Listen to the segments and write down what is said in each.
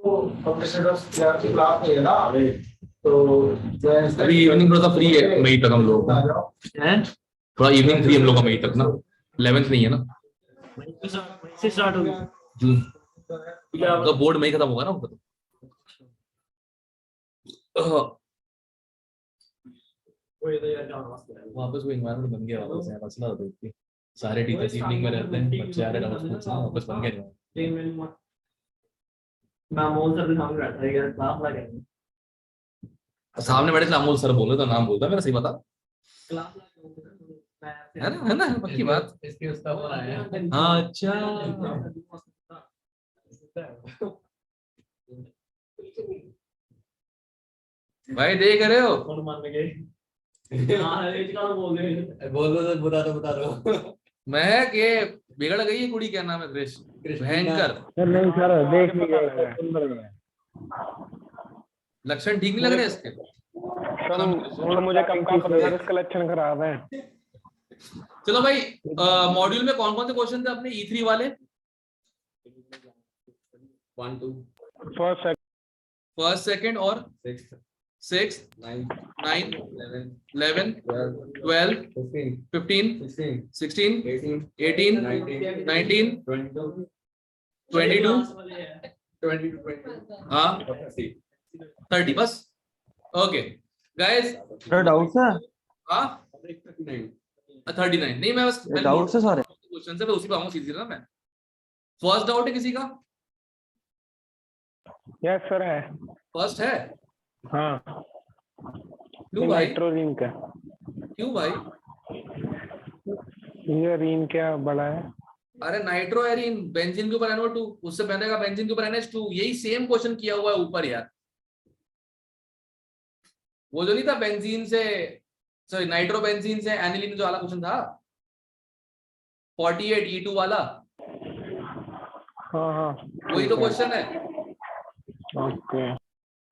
Class में है ना तो अभी इवनिंग थोड़ा सा फ्री है मई तक हम लोग हैं, थोड़ा इवनिंग फ्री हम लोग का मई तक ना, 11th नहीं है ना, से स्टार्ट होगी जून तो बोर्ड मई खत्म होगा ना उनका तो वापस वो एनवायरनमेंट बन गया वापस है मसला होता है सारे टीचर्स इवनिंग में रहते हैं बच्चे आ रहे हैं डाउट्स वापस बन गया मैं मोल सर के सामने बैठा है यार क्लास लगा सामने बैठे थे अमोल सर बोले तो नाम बोलता मेरा सही बता क्लास है ना पक्की बात इसके उसका वो आया हाँ अच्छा भाई देख रहे हो कौन मान गए हां ये का बोल दो बता दो महक ये बिगड़ गई है कुड़ी, क्या नाम है क्रिश, भयंकर नहीं सर देख नहीं गए लक्षण ठीक नहीं लग रहे इसके सर मुझे कम सर कलेक्शन करा रहे हैं। चलो भाई मॉड्यूल में कौन कौन से क्वेश्चन थे अपने E3 वाले 1 2 फर्स्ट सेकंड और 6 9 11 12 15 16 18 19 22 हाँ 30 बस ओके गाइस डाउट है हाँ 39 नहीं मैं बस डाउट से सारे क्वेश्चन से उसी पे आऊंगा सीधी ना मैं फर्स्ट डाउट है किसी का यस सर है फर्स्ट है हाँ क्यों भाई नाइट्रोजीन का क्यों भाई ये रीन क्या बड़ा है अरे नाइट्रो एरीन बेंजीन के ऊपर NO2 उससे पहले का बेंजीन के ऊपर NH2 यही सेम क्वेश्चन किया हुआ है ऊपर यार वो जो नहीं था बेंजीन से सॉरी नाइट्रो बेंजीन से एनिलीन जो वाला क्वेश्चन था 48 E2 वाला हाँ हाँ वही तो क्वेश्चन है ओके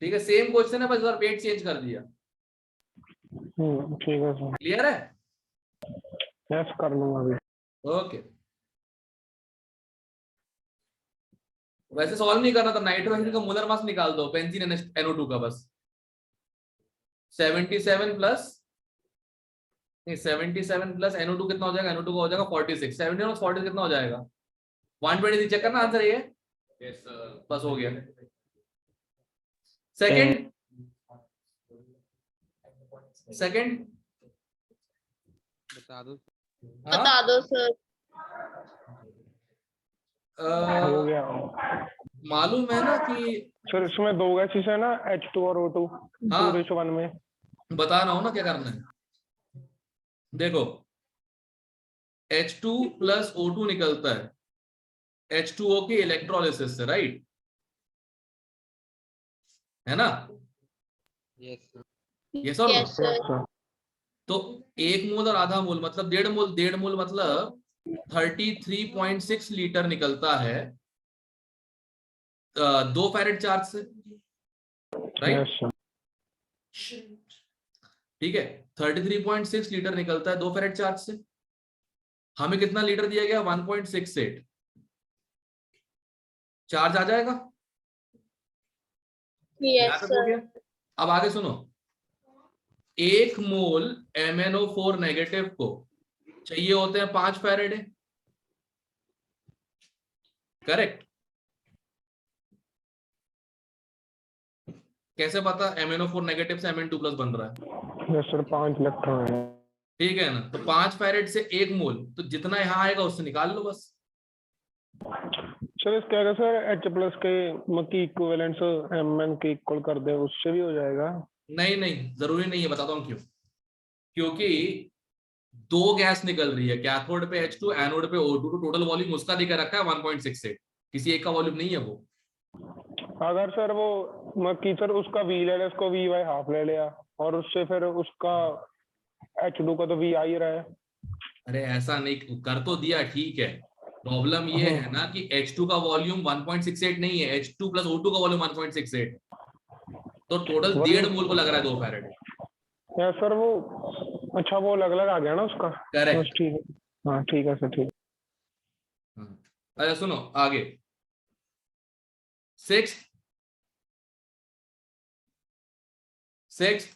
ठीक है सेम क्वेश्चन है बस इस बार वेट चेंज कर दिया ठीक है सर क्लियर है यस कर लूंगा अभी ओके वैसे सॉल्व नहीं करना था नाइट्रो एसिड का मोलर मास निकाल दो बेंजीन NO2 का बस 77 प्लस नहीं 77 प्लस NO2 कितना हो जाएगा NO2 का हो जाएगा 46 70 और 40 कितना हो जाएगा 123 चेक करना आंसर ये यस बस हो गया सेकंड बता दो सर हो गया मालूम है ना कि सर इसमें दो गैसेस है ना H2 और O2 हाँ। 2:1 में बता रहा हूं ना क्या करना है देखो H2 प्लस O2 निकलता है H2O के इलेक्ट्रोलिसिस से राइट है ना ये सब यस सर तो 1 मोल और आधा मोल मतलब 1.5 मोल मतलब 33.6 लीटर निकलता है 2 फैरेड चार्ज से राइट ठीक है 33.6 लीटर निकलता है 2 फैरेड चार्ज से हमें कितना लीटर दिया गया 1.68 चार्ज आ जाएगा यस सर अब आगे सुनो 1 मोल MnO4 नेगेटिव को चाहिए होते हैं 5 फैरेड करेक्ट कैसे पता MnO4 नेगेटिव से Mn2 प्लस बन रहा है यस सर 5 इलेक्ट्रॉन है ठीक है ना तो 5 फैरेड से 1 मोल तो जितना यहां आएगा उससे निकाल लो बस सर इसका क्या सर H प्लस के की इक्विवेलेंस Mn के इक्वल कर दे उससे भी हो जाएगा नहीं जरूरी नहीं है बताता हूं क्यों क्योंकि 2 गैस निकल रही है कैथोड पे H2 एनोड पे O2 तो टोटल वॉल्यूम उसका दिखा रखा है 1.68 किसी एक का वॉल्यूम नहीं है वो अगर सर वो सर उसका V ले ले उसको V बाय हाफ ले लिया और उससे फिर उसका H2 का तो V आ ही रहा है अरे ऐसा नहीं कर तो दिया ठीक है प्रॉब्लम ये है ना कि H2 का वॉल्यूम 1.68 नहीं है H2 प्लस O2 का वॉल्यूम 1.68 तो टोटल 1.5 मोल को लग रहा है 2 फैरेड या सर वो अच्छा वो अलग अलग आ गया ना उसका करेक्ट ठीक है हाँ ठीक है सर ठीक अच्छा सुनो आगे 6 सिक्स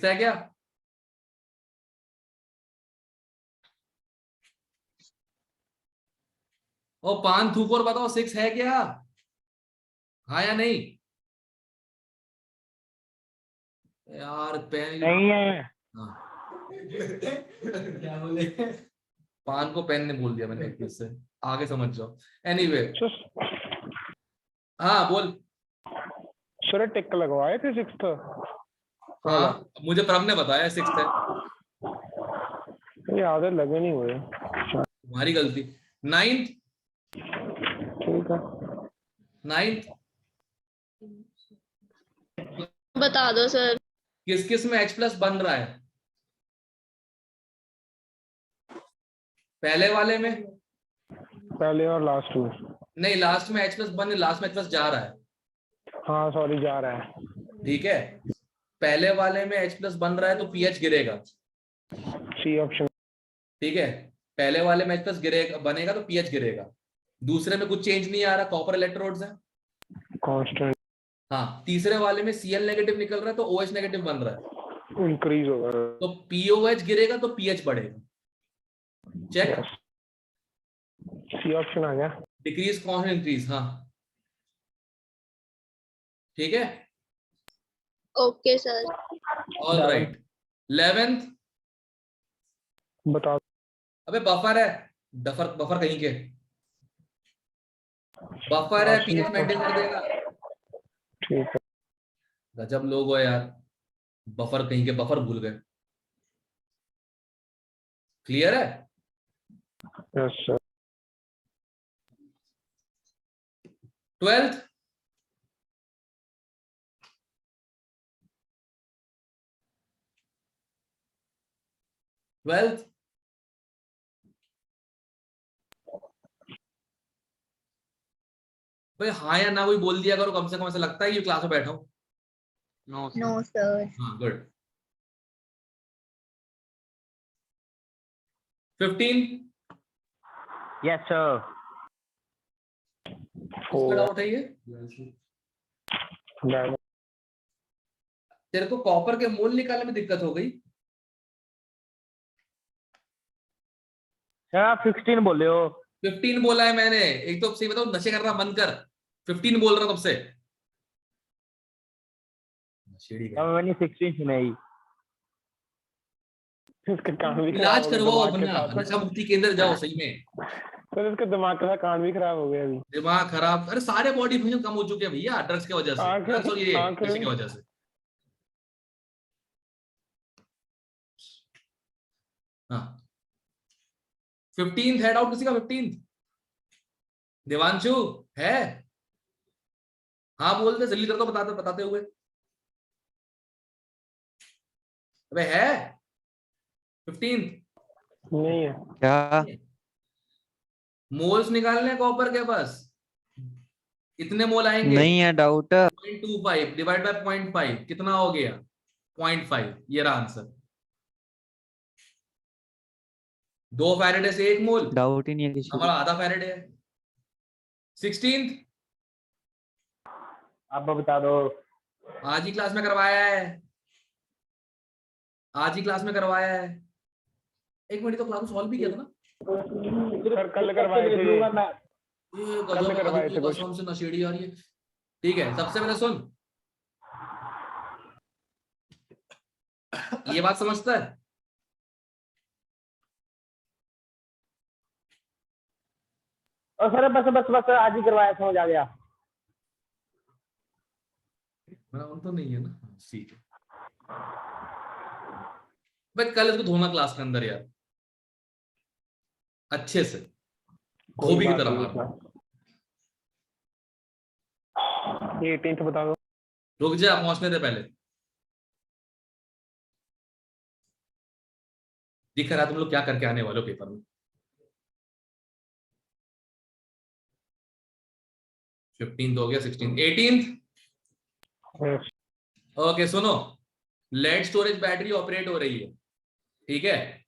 है क्या? ओ पान थूक और बताओ 6 है क्या? हाँ या नहीं? यार पेन नहीं है। हाँ, क्या बोले? पान को पेन ने बोल दिया मैंने एक चीज से, आगे समझ जाओ। एनीवे हाँ बोल। सर टिक लगवाए थे 6th वाला? हाँ मुझे प्रभ ने बताया 6 है। ये आदत लगे नहीं हुए। तुम्हारी गलती। 9th ठीक है। 9th बता दो सर। किस किस में H प्लस बन रहा है? पहले वाले में? पहले और लास्ट में। नहीं लास्ट में H प्लस बन, लास्ट में H प्लस जा रहा है। हाँ सॉरी, जा रहा है। ठीक है, पहले वाले में H प्लस बन रहा है तो पीएच गिरेगा। C option. ठीक है, पहले वाले में H प्लस गिरेगा, बनेगा तो पीएच गिरेगा। दूसरे में कुछ चेंज नहीं आ रहा, कॉपर इलेक्ट्रोड्स है। कांस्टेंट हाँ, तीसरे वाले में Cl नेगेटिव निकल रहा है तो OH नेगेटिव बन रहा है, इंक्रीज होगा। तो POH गिरेगा तो पीएच बढ़ेगा। चेक। सी ऑप्शन आ गया। Decrease constant increase. हाँ ठीक है, okay sir. All right. 11th बता। अबे बफर है, बफर बफर कहीं के बफर है, पीएच मेंटेन कर देगा। ठीक है। गजब लोग हो यार, बफर कहीं के बफर भूल गए। क्लियर है? Yes sir. 12th 12th भाई हाँ या ना कोई बोल दिया करो, कम से कम ऐसा लगता है कि क्लास में बैठा हूं। No sir. हाँ गुड। 15 yes sir. किसका डाउट है ये? तेरे को कॉपर के मोल निकालने में दिक्कत हो गई? सर आप 16 बोले हो। 15 बोला है मैंने। एक तो सही बताओ, नशे करना बंद कर। 15 बोल रहा हूं तब से। नशेड़ी का मैंने 16 सुनाई। इसके कान भी खराब इलाज हो गए करवाओ दिमाग के अपना, साथ। नशा मुक्ति केंद्र जाओ सही में। सर इसके दिमाग के साथ कान भी खराब हो गया अभी। दिमाग खराब, अरे सारे बॉडी फंक्शन कम हो चुके हैं भैया ड्रग्स की वजह से, ड्रग्स और ये आंखें नशे की वजह से। हाँ 15th हेड आउट किसी का? 15th देवांशु है? हाँ बोलते जल्दी कर दो, बताते बताते हुए। अबे है 15th? नहीं है। क्या? मोल्स निकालने हैं कॉपर के पास, इतने मोल आएंगे। नहीं है डाउट। 0.25 डिवाइड बाय 0.5 कितना हो गया? 0.5। ये रहा आंसर। 2 फैरेडे से 1 मोल, डाउट ही नहीं है किसी को। हमारा आधा फैरेडे है। 16th आप बता दो। आज ही क्लास में करवाया है, आज ही क्लास में करवाया है। एक मिनट, तो क्लास सॉल्व भी किया था ना? सर कल करवाए थे। ये कल करवाए थे कुछ। कसम से नशेड़ी आ रही है। ठीक है, सबसे पहले सुन, ये बात समझता है? और सर बस बस बस आज ही करवाया, समझ आ गया। मेरा तो नहीं है ना। हाँ, ठीक है भाई, कल इसको धोना क्लास के अंदर यार, अच्छे से धोबी की तरह मारना। 18th बता दो। रुक जा, पहुंचने दे पहले। दिख रहा है तुम लोग क्या करके आने वाले हो पेपर में। 15th हो गया, 16th 18th। Yes. ओके सुनो, लेड स्टोरेज बैटरी ऑपरेट हो रही है। ठीक है,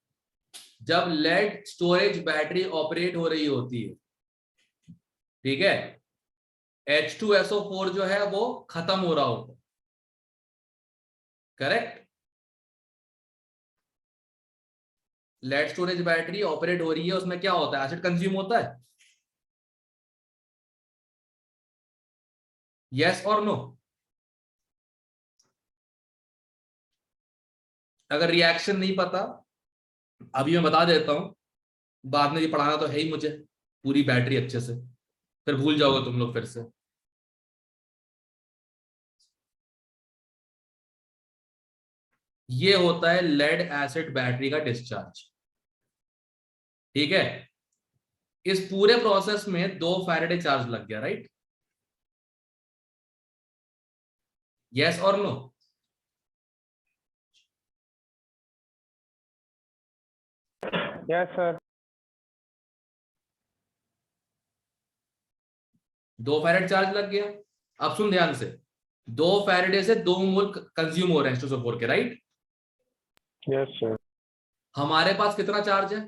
जब लेड स्टोरेज बैटरी ऑपरेट हो रही होती है, ठीक है, H2SO4 जो है वो खत्म हो रहा होगा, correct. Lead storage battery operate हो रही है, उसमें क्या होता है, एसिड कंज्यूम होता है, यस और नो। अगर रिएक्शन नहीं पता अभी मैं बता देता हूं, बाद में ये पढ़ाना तो है ही मुझे पूरी बैटरी अच्छे से, फिर भूल जाओगे तुम लोग फिर से। ये होता है लेड एसिड बैटरी का डिस्चार्ज, ठीक है। इस पूरे प्रोसेस में 2 फैराडे चार्ज लग गया, राइट, यस और no. Yes sir. 2 farad charge लग गया। अब सुन ध्यान से, 2 फैराडे से 2 मोल कंज्यूम हो रहे हैं H2SO4 के, राइट। Yes sir. हमारे पास कितना चार्ज है,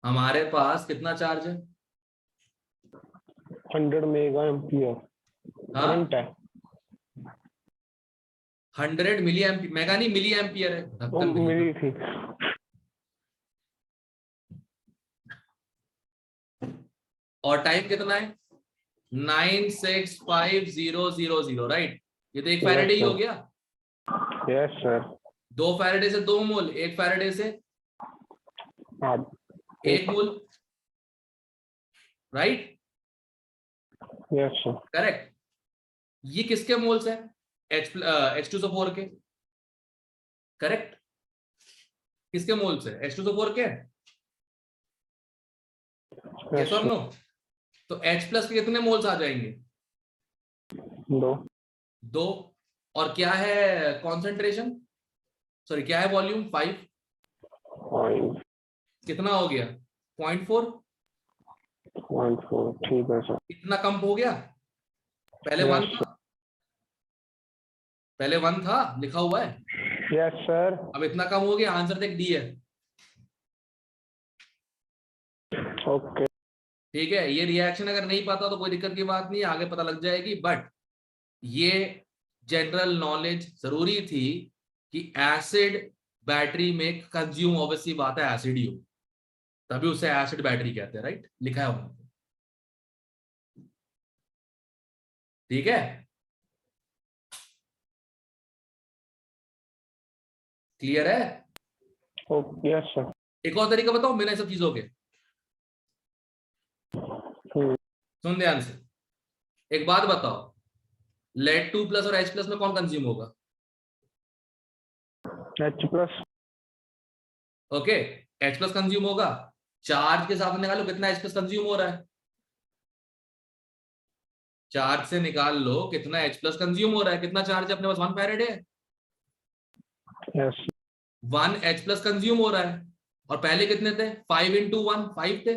हमारे पास कितना चार्ज है, 100 मेगा एम्पियर हाँ करंट है। 100 मिली एम्पियर, मेगा नहीं मिली एम्पियर है, वो ढक्कन नहीं मिली था। थी। और टाइम कितना है, 96500, राइट। ये तो 1 फैराडे ही हो गया। Yes sir. 2 फैराडे से 2 मोल, 1 फैराडे से हाँ 1 मोल, राइट, यस सर। करेक्ट। ये किसके मोल्स है, H2SO4 के, करेक्ट। किसके मोल्स है, H2SO4 के, यस और नो। तो H प्लस के कितने मोल्स आ जाएंगे, 2। 2। और क्या है कॉन्सेंट्रेशन, सॉरी क्या है वॉल्यूम, 5। कितना हो गया, 0.4। 0.4 ठीक है सर। इतना कम हो गया, पहले 1 यस था, पहले 1 था लिखा हुआ है, यस सर। अब इतना कम हो गया, आंसर देख डी है, ओके। ठीक है। ये रिएक्शन अगर नहीं पता तो कोई दिक्कत की बात नहीं, आगे पता लग जाएगी, बट ये जनरल नॉलेज जरूरी थी कि एसिड बैटरी में कंज्यूम ऑब्वियसली बात है एसिड ही हो, तभी उसे एसिड बैटरी कहते हैं, राइट, लिखा है वहां पे, ठीक है, क्लियर है। Okay yes sir. एक और तरीका बताओ बिना सब चीजों के, सुन ध्यान से, एक बात बताओ, लेड 2 प्लस और H प्लस में कौन कंज्यूम होगा, H plus. Okay, H plus consume होगा, चार्ज के हिसाब से निकालो कितना H प्लस कंज्यूम हो रहा है, चार्ज से निकाल लो कितना H प्लस कंज्यूम हो रहा है, कितना चार्ज है अपने पास, 1 फैराडे है, यस 1 H प्लस कंज्यूम हो रहा है, और पहले कितने थे, 5 × 1 5 थे,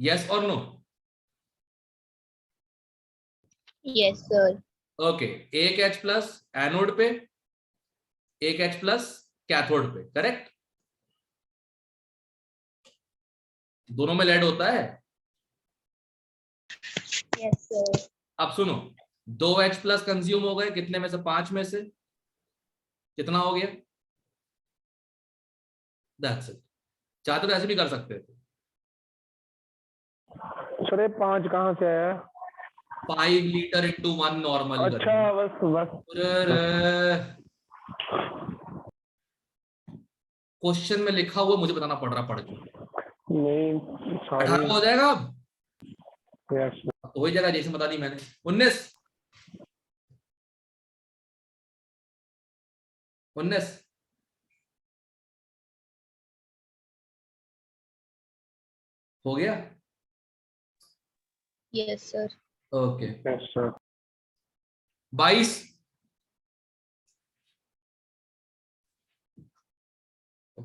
यस और नो। Yes sir. ओके, एक H प्लस एनोड पे, एक H प्लस कैथोड पे, करेक्ट, दोनों में लेड होता है। Yes sir. अब सुनो, 2 H प्लस कंज्यूम हो गए कितने में से, 5 में से, कितना हो गया, दैट्स इट। चाहते तो ऐसे भी कर सकते थे, सर ये 5 कहाँ से आया। 5 लीटर इंटू 1 नॉर्मल। अच्छा बस क्वेश्चन में लिखा हुआ मुझे बताना पड़ रहा, पढ़ के नहीं 18 हो जाएगा अब, यस तो वही जगह जैसे बता दी मैंने, 19 हो गया, yes sir. Okay. Yes sir. 22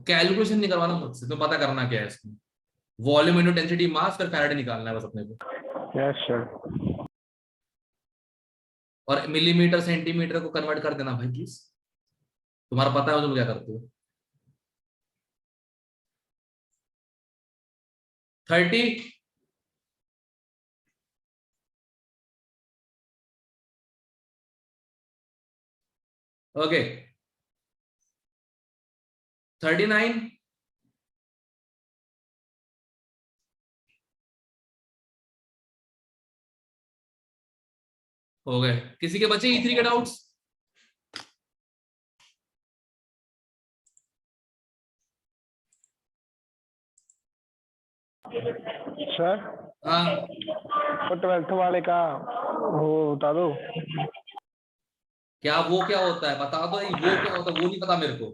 calculation नहीं करवाना मुझसे, तो पता करना क्या है इसमें, वॉल्यूम इनटू डेंसिटी मास, फिर फैराडे निकालना है बस अपने को, यस सर। और मिलीमीटर सेंटीमीटर को कन्वर्ट कर देना भाई प्लीज, तुम्हारा पता है तुम क्या करते हो, 30, ओके, 39, हो गए। किसी के बचे E3 के डाउट्स? सर हाँ, वो 12th वाले का वो बता दो। क्या वो क्या होता है बता दो, वो क्या होता है वो नहीं पता मेरे को।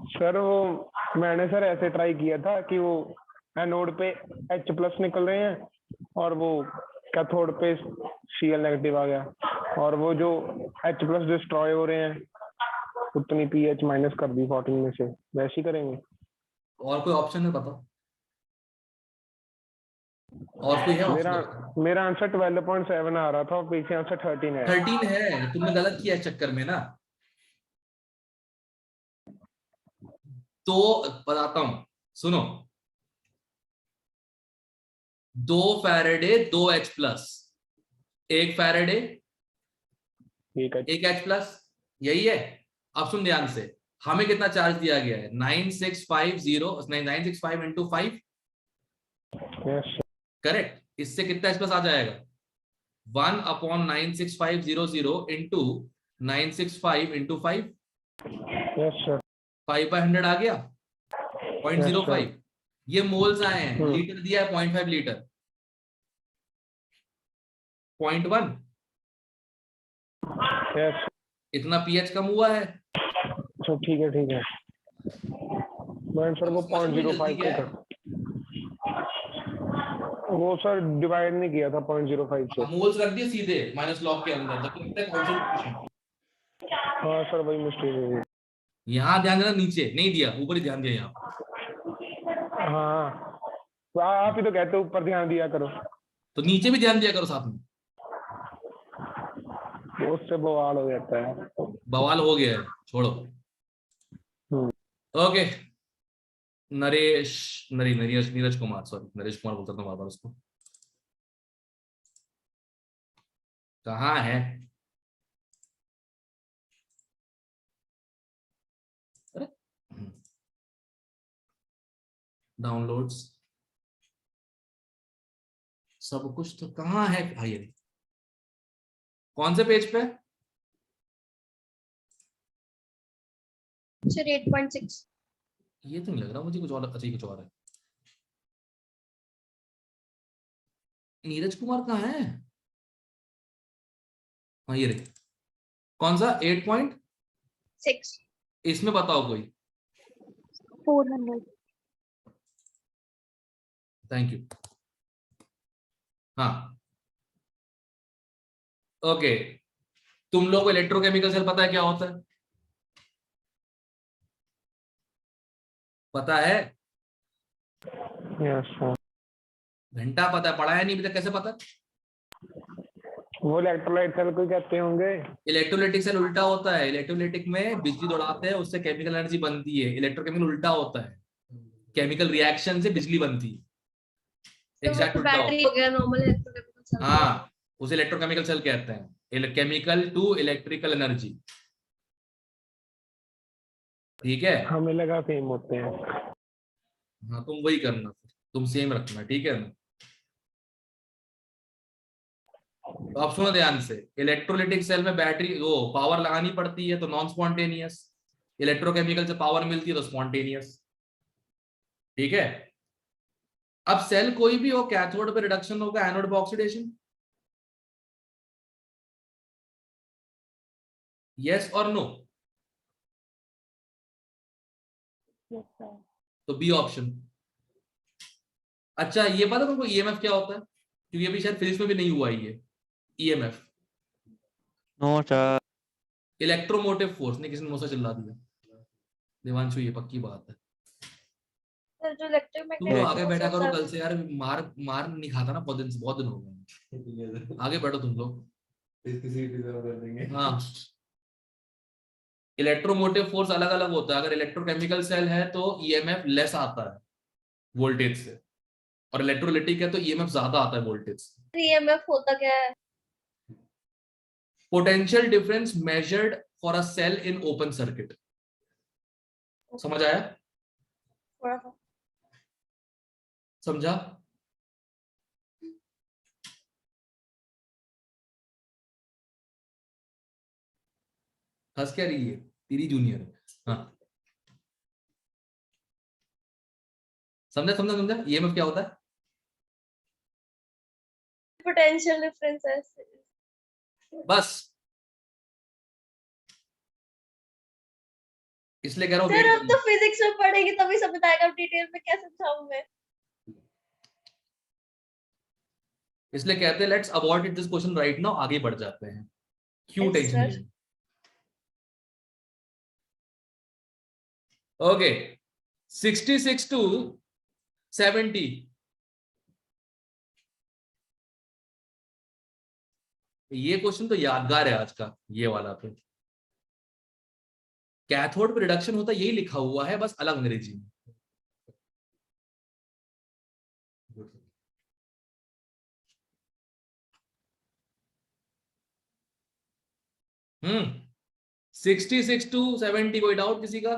सर वो मैंने सर ऐसे ट्राई किया था कि वो एनोड पे H+ निकल रहे हैं और वो कैथोड पे Cl नेगेटिव आ गया, और वो जो H+ डिस्ट्रॉय हो रहे हैं उतनी pH माइनस कर दी 14 में से, वैसे ही करेंगे। और कोई ऑप्शन है बताओ, और कोई है मेरा ऑप्शन? मेरा आंसर 12.7 आ रहा था और पीछे आंसर 13 है। 13 है, तुमने गलत किया इस चक्कर में ना। तो बताता हूं, सुनो, 2 फैराडे 2 H+, 1 फैराडे ठीक है। 1 H+, यही है। अब सुन ध्यान से, हमें कितना चार्ज दिया गया है? 9650 इंटू 5, यस करेक्ट। इससे कितना H+ आ जाएगा? 1/9650 इंटू 965 इंटू 5, यस सर 5/100 आ गया, यस 0.05। सर। ये मोल्स आए हैं, लीटर दिया है 0.5 लीटर, 0.1, यस इतना pH कम हुआ है। सर। ठीक है ठीक है। मैं सर अब वो समझ में जल्दी 0.05 को क्या है? कर, वो सर डिवाइड नहीं किया था 0.05 से। मोल्स रख दिए सीधे माइनस लॉग के अंदर, तब लगता है कॉन्सेंट्रेशन। हाँ सर वही मिस्टेक हो गई। यहाँ ध्यान देना, नीचे नहीं दिया, ऊपर ही ध्यान दिया यहाँ। हाँ तो आप ही तो कहते हो ऊपर ध्यान दिया करो, तो नीचे भी ध्यान दिया करो साथ में। तो उससे बवाल हो जाता है। बवाल हो गया है, छोड़ो। ओके, नरेश, नरेश, नीरज कुमार, सॉरी नरेश कुमार बोलता था बार बार उसको। कहाँ है? अरे डाउनलोड्स, सब कुछ तो कहाँ है भाई? ये कौन से पेज पे? सर 8.6। ये तो नहीं लग रहा मुझे, कुछ और, अच्छा कुछ और है। नीरज कुमार कहाँ है? हाँ ये रहे। कौन सा 8.6? 6। इसमें बताओ कोई। 400। Thank you. हाँ ओके, तुम लोग को इलेक्ट्रोकेमिकल सेल पता है क्या होता है? पता है? Yes sir. घंटा पता है, पढ़ाया नहीं अभी तक, कैसे पता? वो इलेक्ट्रोलाइट सेल को कहते होंगे। इलेक्ट्रोलाइटिक सेल उल्टा होता है, इलेक्ट्रोलाइटिक में बिजली दौड़ाते हैं, उससे केमिकल एनर्जी बनती है। इलेक्ट्रोकेमिकल उल्टा होता है, केमिकल रिएक्शन से बिजली बनती है, एग्जैक्ट उल्टा होता बैटरी हो गया नॉर्मल इलेक्ट्रोकेमिकल है। हाँ, उसे इलेक्ट्रोकेमिकल सेल कहते हैं, केमिकल टू इलेक्ट्रिकल एनर्जी। ठीक है, हमें लगा सेम होते हैं। हाँ तुम वही करना, तुम सेम रखना, ठीक है ना? तो आप सुनो ध्यान से, इलेक्ट्रोलिटिक सेल में बैटरी वो पावर लगानी पड़ती है तो नॉन स्पॉन्टेनियस, इलेक्ट्रोकेमिकल से पावर मिलती है तो स्पॉन्टेनियस। ठीक है, अब सेल कोई भी हो, कैथोड पे रिडक्शन होगा, एनोड पे ऑक्सीडेशन। यस और नो? तो बी ऑप्शन। अच्छा ये पता तुमको ईएमएफ क्या होता है? क्योंकि अभी शायद फिजिक्स में भी नहीं हुआ ये EMF. No sir. Electromotive force, नहीं किसी ने मुझसे चिल्ला दिया देवांशु, ये पक्की बात है। सर जो तुम इलेक्ट्रोमैग्नेटिक लोग आगे फोर्स बैठा करो, होता है कल से यार मार मार नहीं खाता ना, बहुत दिन हो गए। आगे बैठो तुम लोग। हाँ, इलेक्ट्रोमोटिव फोर्स अलग अलग होता है। अगर इलेक्ट्रोकेमिकल सेल है तो ईएमएफ लेस आता है, वोल्टेज से, और इलेक्ट्रोलाइटिक है तो ईएमएफ ज्यादा आता है वोल्टेज से। ईएमएफ होता क्या है? Potential difference measured for a cell in open circuit. समझ आया? थोड़ा सा। समझा? हंस क्या रही है तेरी जूनियर? हाँ, समझा समझा समझा। ईएमएफ क्या होता है? पोटेंशियल डिफरेंस है। बस इसलिए कह रहा हूँ सर वेट अब कर तो लो। फिजिक्स में पढ़ेगी तभी समझ आएगा, डिटेल में क्या समझाऊं मैं? इसलिए कहते हैं let's avoid this question right now, आगे बढ़ जाते हैं। क्यों Yes, टेंशन sir. ले? Okay, 66 to 70। ये क्वेश्चन तो यादगार है आज का, ये वाला पे। कैथोड पे रिडक्शन होता है यही लिखा हुआ है, बस अलग अंग्रेजी में। 66 to 70, कोई डाउट किसी का?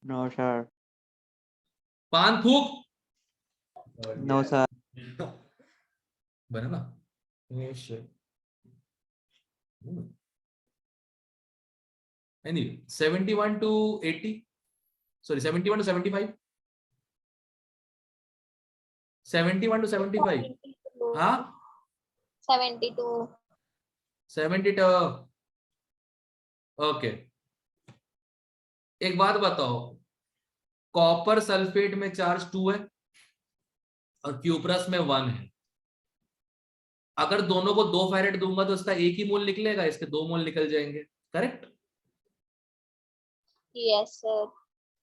No sir. पान थूक नो सर। बना ना। Anyway, 71 to 80, sorry 71 to 75, 71 to 75। 72. हाँ 72। 72। ओके, एक बात बताओ, कॉपर सल्फेट में चार्ज 2 है और क्यूप्रस में 1 है। अगर दोनों को 2 फैरेड दूंगा तो इसका एक ही मोल निकलेगा, इसके 2 मोल निकल जाएंगे। करेक्ट? Yes sir.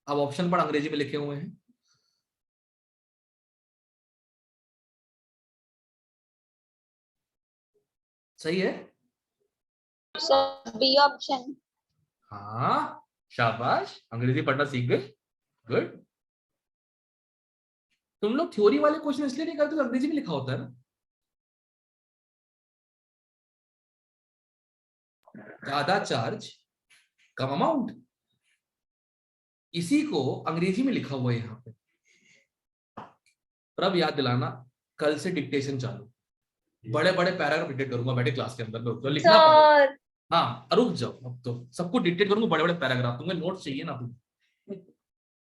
अब ऑप्शन पर अंग्रेजी में लिखे हुए हैं। सही है? Sir B option. हाँ शाबाश, अंग्रेजी पढ़ना सीख गए। गुड। तुम लोग थ्योरी वाले क्वेश्चन इसलिए नहीं करते, तो अंग्रेजी में लिखा होता है ना। ज्यादा चार्ज कम अमाउंट, इसी को अंग्रेजी में लिखा हुआ है यहाँ पे। पर अब याद दिलाना, कल से डिक्टेशन चालू, बड़े बड़े पैराग्राफ डिक्टेट करूंगा बैठे क्लास के अंदर में, तो लिखना पड़ेगा। सर हाँ रुक जाओ, अब तो सबको डिक्टेट करूंगा बड़े बड़े पैराग्राफ, तुम्हें नोट्स चाहिए ना। तुम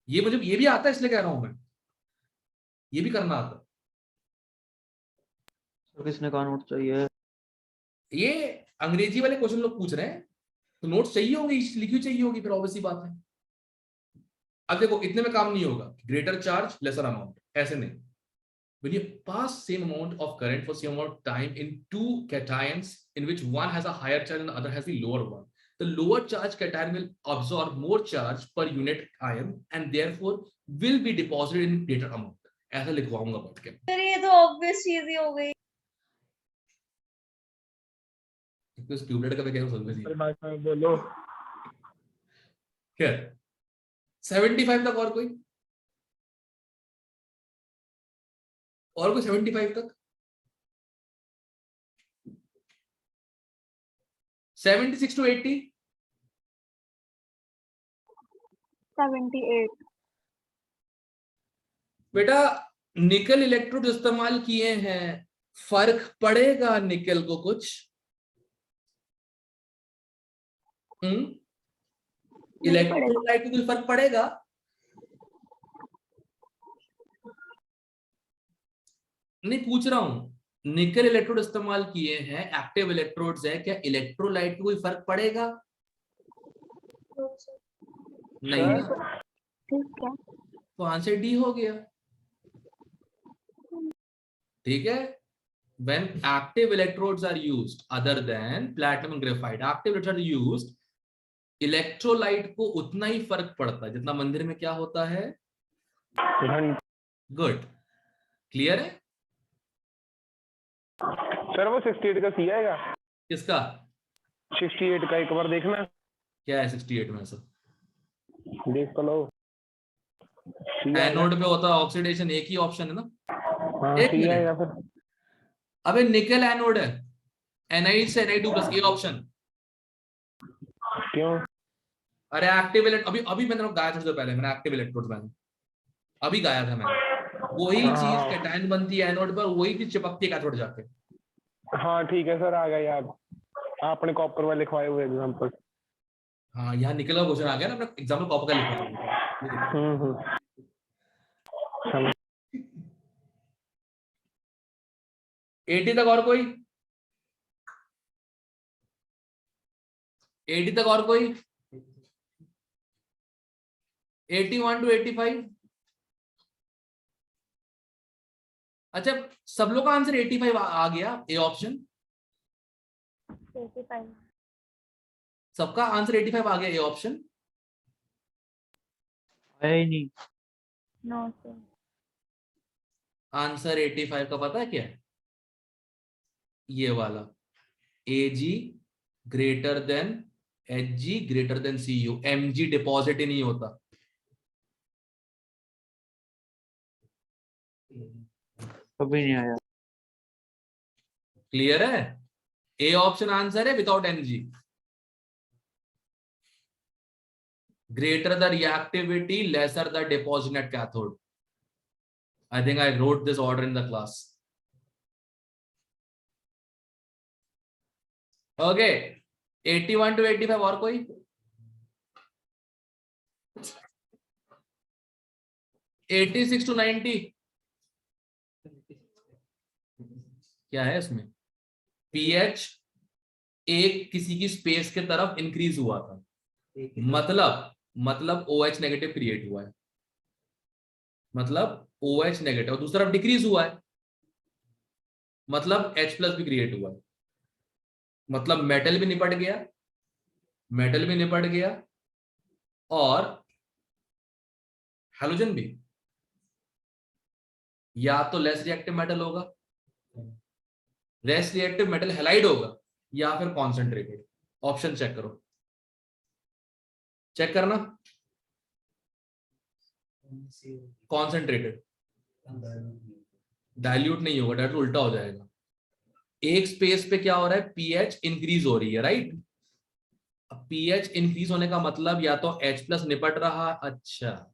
ये मुझे ये भी आता है इसलिए कह रहा हूं मैं, ये भी करना आता है। तो किसने कहा नोट चाहिए? ये अंग्रेजी वाले क्वेश्चन लोग पूछ रहे हैं, तो नोट्स चाहिए होंगे, लिखी हुई चाहिए होगी, फिर ऑब्वियस सी बात है। अब देखो इतने में काम नहीं होगा, ग्रेटर चार्ज लेसर अमाउंट, ऐसे नहीं। When you pass same amount of current for same amount of time in two cations in which one has a higher charge and the other has the lower one, the lower charge cation will absorb more charge per unit ion and therefore will be deposited in greater amount. ऐसा लिखवाऊंगा बैठ के। Sir ये तो obvious चीज ही हो गई। इस tubelight का भी क्या समझ नहीं। भाई साहब बोलो। क्या 75 तक? और कोई 75 तक? 76 to 80? 78। बेटा निकल इलेक्ट्रोड इस्तेमाल किए हैं, फर्क पड़ेगा निकल को कुछ? इलेक्ट्रोलाइट को कुछ फर्क पड़ेगा? नहीं पूछ रहा हूं, निकल इलेक्ट्रोड इस्तेमाल किए हैं, एक्टिव इलेक्ट्रोड्स है, क्या इलेक्ट्रोलाइट को कोई फर्क पड़ेगा? नहीं ना, ठीक है। तो आंसर डी हो गया। ठीक है, when active electrodes are used other than platinum and graphite, active electrodes are used, electrolyte को उतना ही फर्क पड़ता है जितना मंदिर में क्या होता है। गुड, क्लियर है? सर वो 68 का सी आएगा। किसका? 68 का एक बार देखना। क्या है 68 में? सब देख तो लो। C आएगा। एनोड पे होता है ऑक्सीडेशन, एक ही ऑप्शन है ना। हाँ एक C मिनट, आएगा फिर। अबे निकल एनोड है, Na से Na2 प्लस, ए ऑप्शन। क्यों? अरे एक्टिव इलेक्ट्रोड, अभी अभी मैंने गाया थोड़ी देर पहले, मैंने एक्टिव इलेक्ट्रोड मैंने अभी गाया था मैंने। वही चीज हाँ कैटायन बनती है एनोड पर, वही चीज चिपकती है कैथोड जाके। हाँ ठीक है सर, आ गया याद। आपने कॉपर में लिखवाए हुए एग्जाम्पल। हाँ यहाँ निकल का क्वेश्चन आ गया ना, अपना एग्जाम्पल कॉपर का लिखवाया हुआ था। ये देखो। समझ। 80 तक और कोई, 80 तक और कोई, 81 टू 85। अच्छा सब लोग का आंसर 85 आ गया, ए ऑप्शन। 85 सबका आंसर 85 आ गया, ए ऑप्शन। है ही नहीं। No sir. आंसर 85 का पता है क्या है? ये वाला, Ag greater than Hg greater than Cu, Mg deposit ही नहीं होता। कभी नहीं आया। क्लियर है? ए ऑप्शन आंसर है without Mg। Greater the reactivity, lesser the deposition at cathode. I think I wrote this order in the class. Okay, 81 to 85 और कोई? 86 to 90 क्या है इसमें? pH एक किसी की स्पेस के तरफ इंक्रीज हुआ था, मतलब OH नेगेटिव क्रिएट हुआ है, मतलब OH नेगेटिव, और दूसरी तरफ डिक्रीज हुआ है, मतलब H प्लस भी क्रिएट हुआ है, मतलब मेटल भी निपट गया, मेटल भी निपट गया और हैलोजन भी। या तो लेस रिएक्टिव मेटल होगा, लेस रिएक्टिव मेटल हैलाइड होगा, या फिर कॉन्सेंट्रेटेड। ऑप्शन चेक करो, चेक करना। कॉन्सेंट्रेटेड, डाइल्यूट नहीं होगा, डाइल्यूट उल्टा हो जाएगा। एक स्पेस पे क्या हो रहा है, पीएच इंक्रीज हो रही है, राइट। पीएच इंक्रीज होने का मतलब या तो H प्लस निपट रहा, अच्छा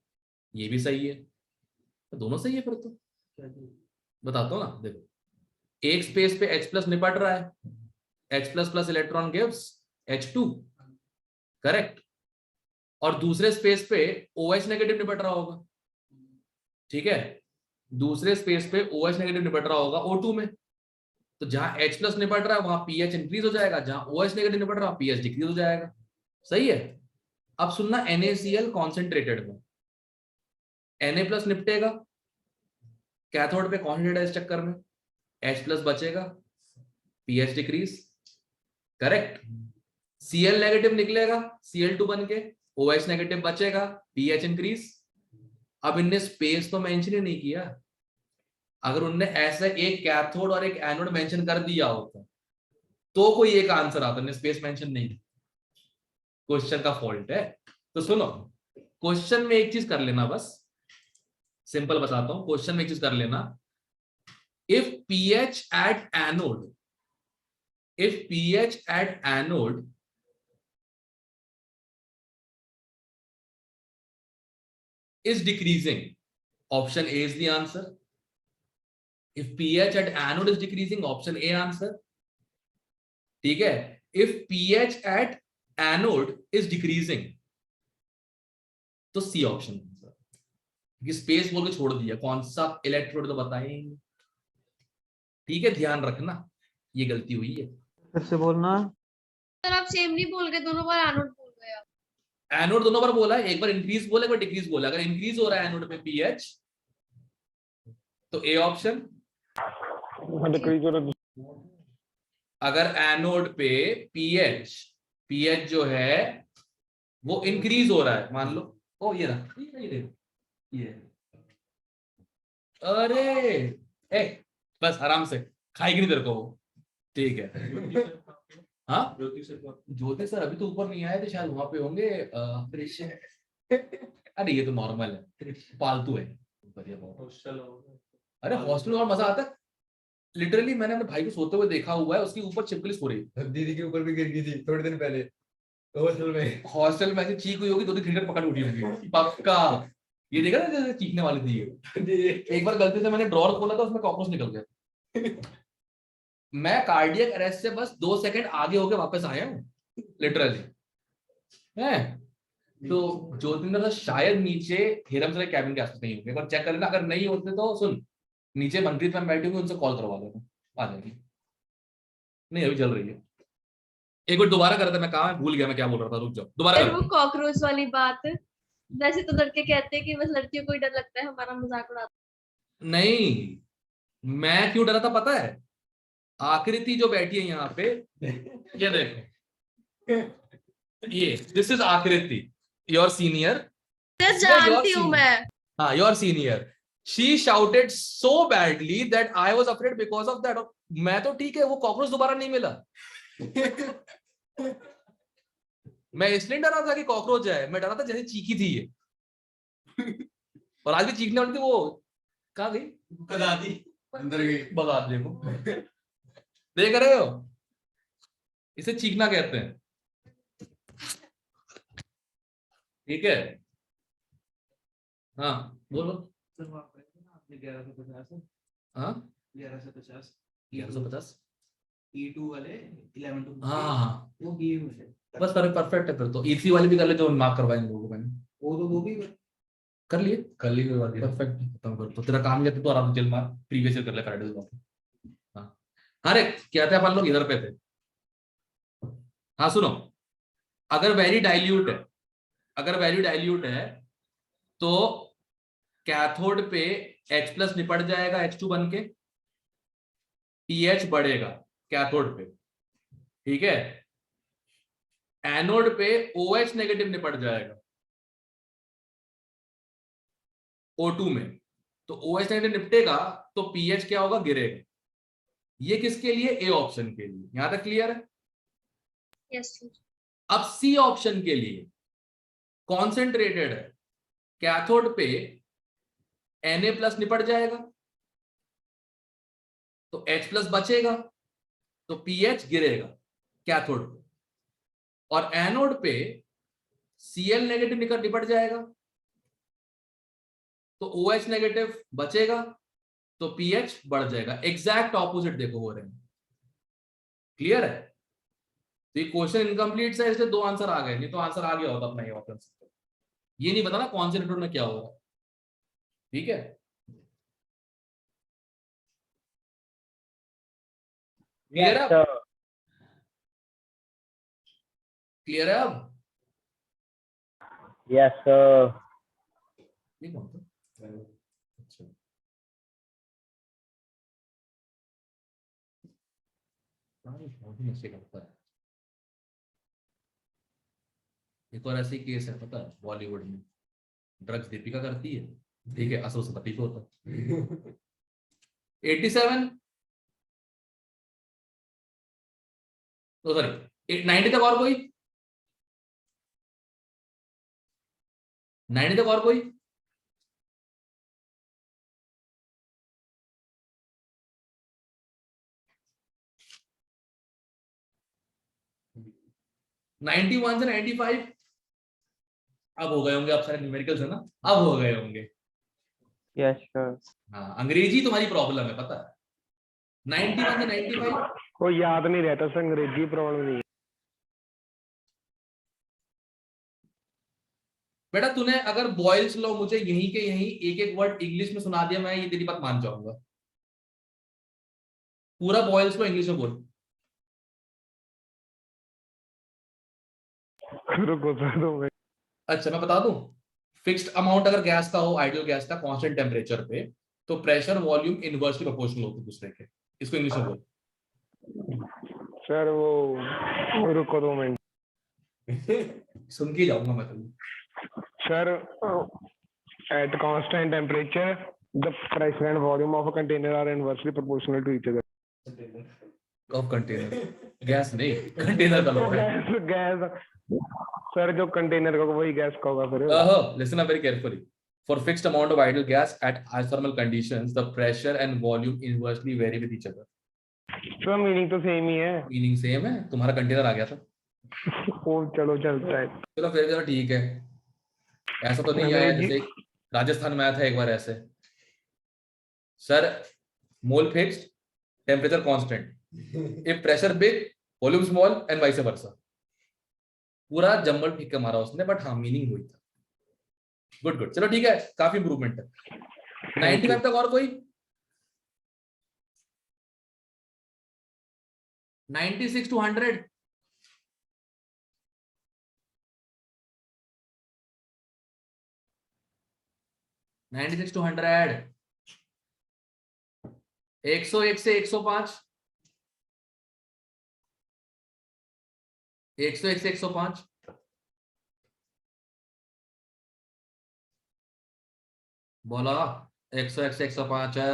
ये भी सही है, तो दोनों सही है फिर तो। बताता हूं ना, देखो एक स्पेस पे H प्लस निपट रहा है, H plus plus electron gives H2, correct. और दूसरे स्पेस पे OH नेगेटिव निपट रहा होगा, ठीक है, दूसरे स्पेस पे OH नेगेटिव निपट रहा होगा O2 में। तो जहां H प्लस निपट रहा है वहां pH इंक्रीज हो जाएगा, जहां OH नेगेटिव निपट रहा है pH डिक्रीज हो जाएगा, सही है। अब सुनना, NaCl कॉन्सेंट्रेटेड में Na प्लस निपटेगा, कैथोड पे कॉन्सेंट्रेट है इस चक्कर में, H प्लस बचेगा, pH decrease, correct. Cl negative निकलेगा Cl2 बन के, OH नेगेटिव बचेगा, pH इंक्रीज। अब इनने स्पेस तो मेंशन ही नहीं किया, अगर उनने ऐसे एक कैथोड और एक एनोड मेंशन कर दिया होता तो कोई एक आंसर आता, ने स्पेस मेंशन नहीं, क्वेश्चन का फॉल्ट है। तो सुनो, क्वेश्चन में एक चीज कर लेना, बस सिंपल बताता हूं, क्वेश्चन में एक चीज कर लेना, if pH at anode, if pH at anode is decreasing, option A is the answer. If pH at anode is decreasing, option A answer. ठीक है, if pH at anode is decreasing, तो C option, space बोल के छोड़ दिया, कौन सा electrode तो बताएंगे, ठीक है, ध्यान रखना, ये गलती हुई है। फिर से बोलना। सर आप सेम नहीं बोल गए, दोनों बार एनोड बोल गए आप। एनोड दोनों बार बोला है, एक बार इंक्रीज बोला, एक बार डिक्रीज बोला। अगर इंक्रीज हो रहा है एनोड पे pH तो ए ऑप्शन, डिक्रीज हो रहा। अगर एनोड पे pH जो है वो इंक्रीज हो रहा है, मान लो, ओ ये रहा, ये अरे ए बस आराम से खाएगी नहीं तेरे को वो, ठीक है। हाँ ज्योति सर अभी तो ऊपर नहीं आए थे, शायद वहां पे होंगे। अरे ये तो नॉर्मल है, पालतू है। बढ़िया बहुत। हॉस्टल अरे हॉस्टल में और मजा आता है। लिटरली मैंने अपने भाई को सोते हुए देखा हुआ है, उसके ऊपर छिपकली सो रही है। दीदी के ऊपर भी गिर गई थी थोड़े दिन पहले हॉस्टल में। हॉस्टल में ऐसी चीख हुई होगी, 2 दिन क्रिकेट पकड़ उठी होगी पक्का। ये देखा ना जैसे चीखने वाली थी ये। एक बार गलती से मैंने ड्रॉर खोला था, उसमें कॉकरोच निकल गया। मैं कार्डियक अरेस्ट से बस 2 सेकंड आगे होके वापस आया हूँ लिटरली है। तो ज्योतिंदर सर शायद नीचे हेरम सर कैबिन के आसपास नहीं होंगे, एक बार चेक कर लेना। अगर नहीं होते तो सुन, नीचे मनप्रीत मैम बैठी होंगी, उनसे कॉल करवा देना, आ जाएगी। नहीं अभी चल रही है। एक बार दोबारा कर, मैं कहा भूल गया मैं क्या बोल रहा था, रुक जाओ दोबारा फिर कर। वो कॉकरोच वाली बात, वैसे तो लड़के कहते हैं कि बस लड़कियों को ही डर लगता है, हमारा मजाक उड़ाते नहीं, मैं क्यों डरा था पता है? आकृति जो बैठी है यहाँ पे, ये देखो, ये दिस इज आकृति, योर सीनियर। हैं। जानती हूँ मैं। हाँ, your senior. She shouted so badly that I was afraid because of that. मैं तो ठीक है, वो कॉकरोच दोबारा नहीं मिला। मैं इसलिए डरा था कि कॉकरोच है, मैं डरा था जैसे चीखी थी ये। और आज भी चीखने वाली थी वो, कहाँ गई? बता दी अंदर गई। बगा देखो। देख रहे हो, इसे चीखना कहते हैं। ठीक है, हाँ बोलो। आपने 1150 हाँ 1150 1150 E2 वाले 11 हाँ वो किए हुए थे। बस परफेक्ट है फिर तो। E3 वाले भी कर ले जो मार्क करवाए इन लोगों को मैंने। वो भी कर लिए कोई बात नहीं, परफेक्ट खत्म कर। तो तेरा काम नहीं तो आराम से चल मार, प्रीवियस ईयर कर ले फ्राइडे को। हाँ अरे क्या थे अपन लोग, इधर पे थे। हाँ सुनो, अगर वैल्यू डाइल्यूट है, अगर वैल्यू डाइल्यूट है तो कैथोड पे H+ निपट जाएगा H2 बन के, pH बढ़ेगा कैथोड पे, ठीक है। एनोड पे OH नेगेटिव निपट जाएगा O2 में, तो OH नेगेटिव निपटेगा तो pH क्या होगा, गिरेगा। ये किसके लिए? ए ऑप्शन के लिए। यहां तक क्लियर है? Yes sir. अब सी ऑप्शन के लिए कॉन्सेंट्रेटेड है, कैथोड पे Na+ निपट जाएगा तो H+ बचेगा, तो pH गिरेगा कैथोड पे। और एनोड पे Cl नेगेटिव निपट जाएगा तो OH नेगेटिव बचेगा, तो pH बढ़ जाएगा। एग्जैक्ट ऑपोजिट देखो हो रहे हैं। क्लियर है? तो ये क्वेश्चन इनकम्प्लीट है, इसलिए 2 आंसर आ गए, नहीं तो आंसर आ गया होता अपना ये ऑप्शन। ये नहीं पता ना कॉन्सेंट्रेटर में क्या होगा। ठीक है, क्लियर है? क्लियर है अब? Yes sir. ये कौन था? अच्छा, करता है। एक और ऐसी केस है पता है, बॉलीवुड में ड्रग्स दीपिका करती है, ठीक है, असो पति को होता है। 87 तो सॉरी 90 तक और कोई, 90 तक और कोई? नाइनटी 91 से 95 अब हो गए होंगे, अब सारे न्यूमेरिकल्स है ना, अब हो गए होंगे। Yes sir. हाँ अंग्रेजी तुम्हारी प्रॉब्लम है पता है। 91 से 95 को याद नहीं रहता सर, अंग्रेजी प्रॉब्लम नहीं है। बेटा तूने अगर बॉयल्स लॉ मुझे यहीं के यहीं एक एक वर्ड इंग्लिश में सुना दिया, मैं ये तेरी बात मान जाऊंगा। पूरा बॉयल्स लॉ इंग्लिश में बोल। रुको सर 2 मिनट। अच्छा मैं बता दूं, फिक्स्ड अमाउंट अगर गैस का हो, आइडियल गैस का, कांस्टेंट टेम्परेचर पे, तो प्रेशर वॉल्यूम इनवर्सली प्रोपोर्शनल होते हैं दूसरे के। इसको इंग्लिश में बोल। सर वो रुको 2 मिनट। सुन के जाऊंगा मैं तुम। Sir at constant temperature the pressure and volume of a container are inversely proportional to each other. Of container, gas नहीं, कंटेनर का लो है। गैस गैस सर, जो कंटेनर का वही गैस का होगा फिर। Listen up very carefully. For fixed amount of ideal gas at isothermal conditions, the pressure and volume inversely vary with each other. तो मीनिंग तो सेम ही है। मीनिंग सेम है, तुम्हारा कंटेनर आ गया था। ओ चलो चलता है। चलो फिर चलो ठीक है, ऐसा तो नहीं आया जैसे राजस्थान में आया था एक बार ऐसे, sir mole fixed temperature constant, if pressure big volume small and vice versa. पूरा जम्बल ठीक के मारा उसने, बट हाँ मीनिंग वही था। गुड गुड, चलो ठीक है, काफी इंप्रूवमेंट है। 95 तक और कोई? 96 to 100? $96 to 100, 101 से 105, 101 से 105, बोला 101 से 105 है।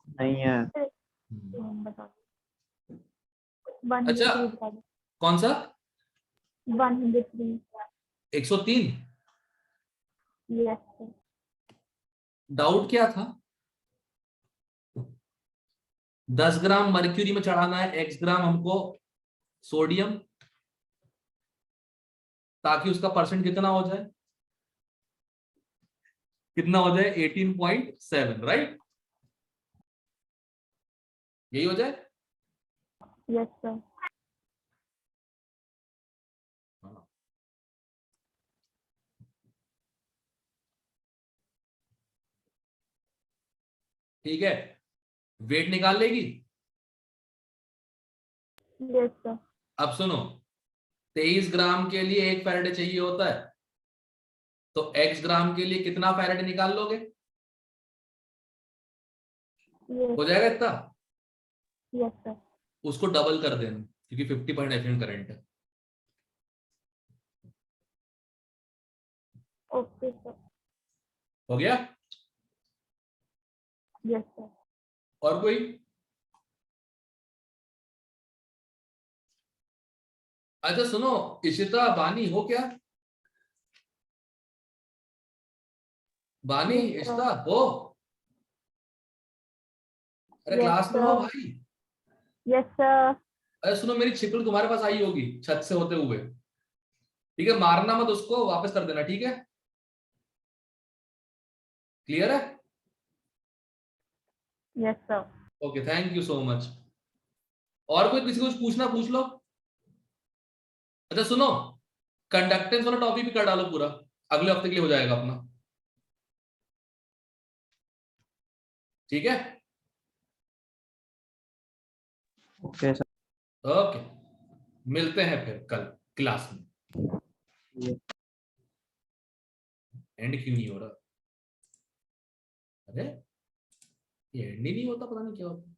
नहीं है। अच्छा कौन सा? 103। 103? यस डाउट क्या था? 10 ग्राम मर्क्यूरी में चढ़ाना है x ग्राम हमको सोडियम, ताकि उसका परसेंट कितना हो जाए, कितना हो जाए 18.7, राइट? यही हो जाए। Yes sir. ठीक है, वेट निकाल लेगी। Yes sir. अब सुनो, 23 ग्राम के लिए 1 फैराडे चाहिए होता है, तो x ग्राम के लिए कितना फैराडे निकाल लोगे? हो जाएगा इतना? Yes sir. उसको डबल कर देना, क्योंकि 50% एफिशिएंट करंट है। Okay sir. हो गया? Yes sir. और कोई? अच्छा सुनो, इशिता बानी हो क्या? बानी इशिता हो? अरे Yes, क्लास में हो sir. भाई? Yes sir. अरे सुनो, मेरी छिपकली तुम्हारे पास आई होगी छत से होते हुए, ठीक है? मारना मत उसको, वापस कर देना, ठीक है? क्लियर है? Yes sir. Okay, thank you so much. और कोई किसी को कुछ पूछना पूछ लो। अच्छा सुनो, कंडक्टेंस वाला टॉपिक भी कर डालो पूरा, अगले हफ्ते के लिए हो जाएगा अपना, ठीक है? Okay sir. ओके, मिलते हैं फिर कल क्लास में। एंड क्यों नहीं हो रहा? अरे ये एंड ही नहीं होता, पता नहीं क्या होता।